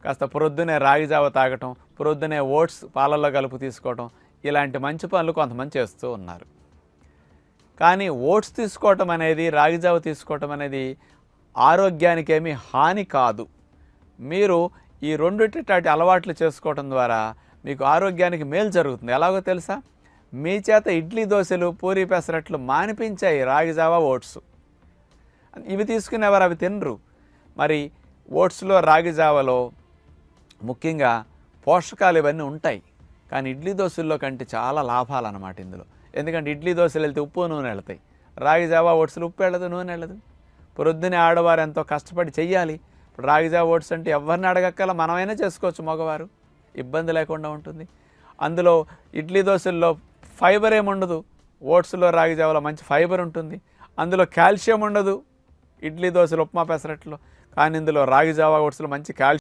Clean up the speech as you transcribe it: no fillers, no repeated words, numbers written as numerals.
కాస్త ప్రొద్దునే రాగి జావ తాగటం, ప్రొద్దునే ఓట్స్ పాలల్లో కలుపు తీసుకోవటం, ఇలాంటి మంచి పనులు కొంతమంది చేస్తూ ఉన్నారు. కానీ ఓట్స్ తీసుకోవటం అనేది, రాగి జావ తీసుకోవటం అనేది ఆరోగ్యానికి ఏమీ హాని కాదు. మీరు ఈ రెండిటి అలవాట్లు చేసుకోవటం ద్వారా మీకు ఆరోగ్యానికి మేలు జరుగుతుంది. ఎలాగో తెలుసా? మీ చేత ఇడ్లీ దోశలు, పూరీ పెసరట్లు మానిపించాయి రాగి జావ, ఓట్స్. ఇవి తీసుకునేవారు, అవి తినరు. మరి ఓట్స్లో, రాగి జావలో ముఖ్యంగా పోషకాలు ఇవన్నీ ఉంటాయి. కానీ ఇడ్లీ దోశల్లో కంటే చాలా లాభాలు అన్నమాట ఇందులో. ఎందుకంటే ఇడ్లీ దోశలు వెళ్తే ఉప్పు నూనె వెళ్తాయి, రాగి జావ ఓట్స్లో ఉప్పు వెళ్ళదు, నూనె వెళ్ళదు. ప్రొద్దునే ఆడవారు ఎంతో కష్టపడి చెయ్యాలి. ఇప్పుడు రాగి జావ ఓట్స్ అంటే ఎవరిని అడగక్కల మనమైనా చేసుకోవచ్చు, మగవారు, ఇబ్బంది లేకుండా ఉంటుంది. అందులో ఇడ్లీ దోశల్లో ఫైబర్ ఏముండదు, ఓట్స్లో రాగి జావలో మంచి ఫైబర్ ఉంటుంది. అందులో కాల్షియం ఉండదు ఇడ్లీ దోశలు, ఉప్మా పెసరట్లో. కానీ ఇందులో రాగి జావ ఓట్స్లో మంచి కాల్షియం